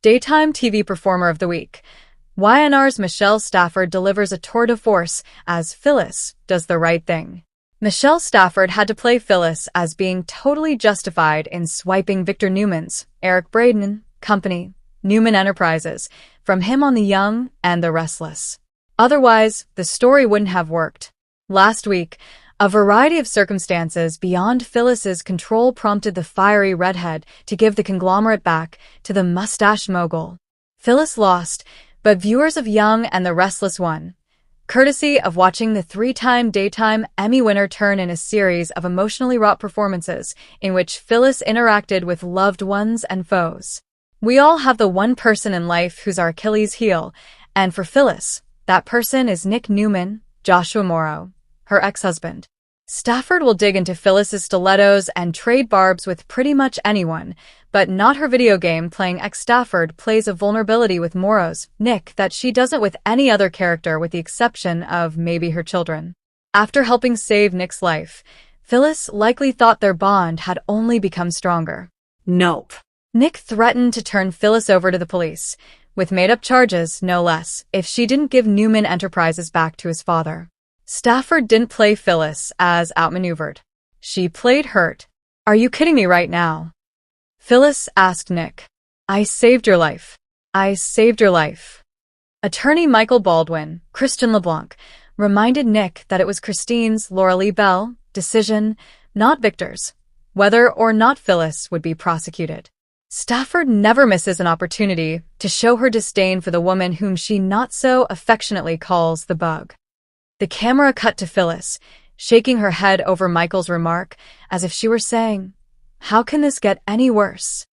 Daytime TV Performer of the Week. YNR's Michelle Stafford delivers a tour de force as Phyllis does the right thing. Michelle Stafford had to play Phyllis as being totally justified in swiping Victor Newman's, Eric Braeden Company, Newman Enterprises, from him on The Young and the Restless. Otherwise, the story wouldn't have worked. Last week, a variety of circumstances beyond Phyllis's control prompted the fiery redhead to give the conglomerate back to the mustache mogul. Phyllis lost, but viewers of Young and the Restless won, courtesy of watching the three-time Daytime Emmy winner turn in a series of emotionally wrought performances in which Phyllis interacted with loved ones and foes. We all have the one person in life who's our Achilles heel, and for Phyllis, that person is Nick Newman, Joshua Morrow, her ex-husband. Stafford will dig into Phyllis's stilettos and trade barbs with pretty much anyone, but not her video game playing ex-Stafford plays a vulnerability with Morrow's, Nick, that she doesn't with any other character with the exception of maybe her children. After helping save Nick's life, Phyllis likely thought their bond had only become stronger. Nope. Nick threatened to turn Phyllis over to the police, with made-up charges, no less, if she didn't give Newman Enterprises back to his father. Stafford didn't play Phyllis as outmaneuvered. She played hurt. "Are you kidding me right now?" Phyllis asked Nick. "I saved your life. I saved your life." Attorney Michael Baldwin, Christian LeBlanc, reminded Nick that it was Christine's Laura Lee Bell decision, not Victor's, whether or not Phyllis would be prosecuted. Stafford never misses an opportunity to show her disdain for the woman whom she not so affectionately calls the bug. The camera cut to Phyllis, shaking her head over Michael's remark, as if she were saying, "How can this get any worse?"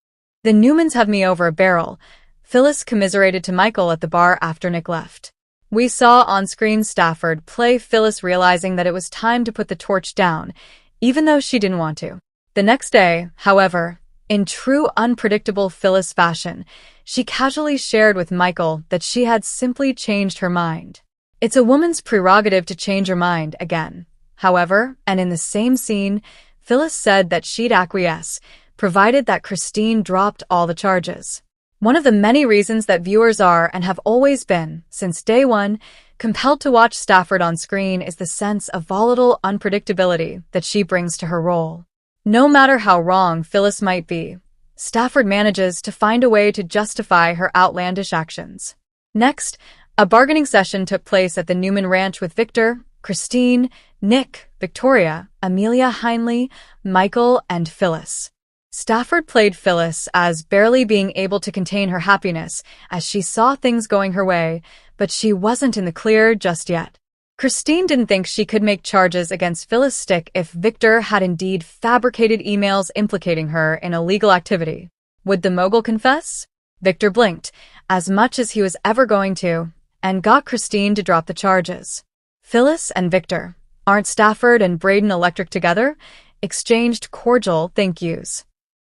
"The Newmans have me over a barrel," Phyllis commiserated to Michael at the bar after Nick left. We saw on-screen Stafford play Phyllis realizing that it was time to put the torch down, even though she didn't want to. The next day, however, in true unpredictable Phyllis fashion, she casually shared with Michael that she had simply changed her mind. It's a woman's prerogative to change her mind again. However, and in the same scene, Phyllis said that she'd acquiesce, provided that Christine dropped all the charges. One of the many reasons that viewers are, and have always been, since day one, compelled to watch Stafford on screen is the sense of volatile unpredictability that she brings to her role. No matter how wrong Phyllis might be, Stafford manages to find a way to justify her outlandish actions. Next, a bargaining session took place at the Newman Ranch with Victor, Christine, Nick, Victoria, Amelia Heinley, Michael, and Phyllis. Stafford played Phyllis as barely being able to contain her happiness as she saw things going her way, but she wasn't in the clear just yet. Christine didn't think she could make charges against Phyllis stick if Victor had indeed fabricated emails implicating her in illegal activity. Would the mogul confess? Victor blinked, as much as he was ever going to, and got Christine to drop the charges. Phyllis and Victor, aren't Stafford and Braeden electric together? Exchanged cordial thank yous.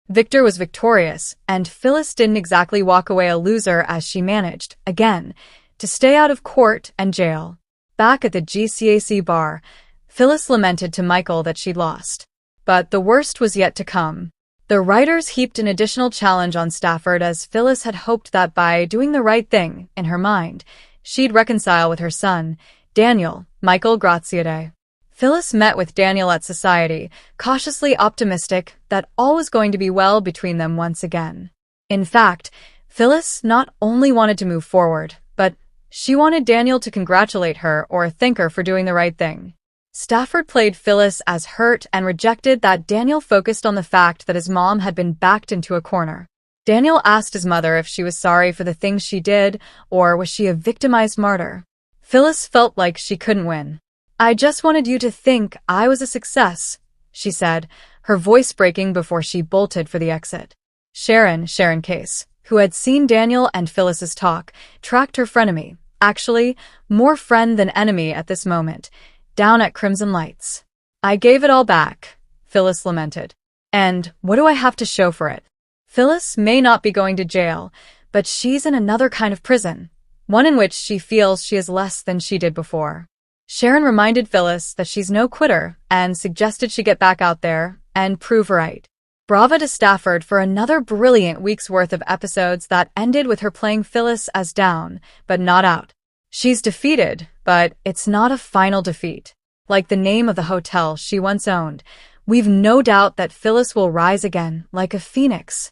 Victor was victorious, and Phyllis didn't exactly walk away a loser as she managed, again, to stay out of court and jail. Back at the GCAC bar, Phyllis lamented to Michael that she'd lost. But the worst was yet to come. The writers heaped an additional challenge on Stafford as Phyllis had hoped that by doing the right thing, in her mind, she'd reconcile with her son, Daniel, Michael Graziadei. Phyllis met with Daniel at Society, cautiously optimistic that all was going to be well between them once again. In fact, Phyllis not only wanted to move forward, but she wanted Daniel to congratulate her or thank her for doing the right thing. Stafford played Phyllis as hurt and rejected that Daniel focused on the fact that his mom had been backed into a corner. Daniel asked his mother if she was sorry for the things she did, or was she a victimized martyr. Phyllis felt like she couldn't win. "I just wanted you to think I was a success," she said, her voice breaking before she bolted for the exit. Sharon Case, who had seen Daniel and Phyllis's talk, tracked her frenemy, actually, more friend than enemy at this moment, down at Crimson Lights. "I gave it all back," Phyllis lamented. "And what do I have to show for it?" Phyllis may not be going to jail, but she's in another kind of prison, one in which she feels she is less than she did before. Sharon reminded Phyllis that she's no quitter and suggested she get back out there and prove right. Bravo to Stafford for another brilliant week's worth of episodes that ended with her playing Phyllis as down, but not out. She's defeated, but it's not a final defeat. Like the name of the hotel she once owned, we've no doubt that Phyllis will rise again like a phoenix.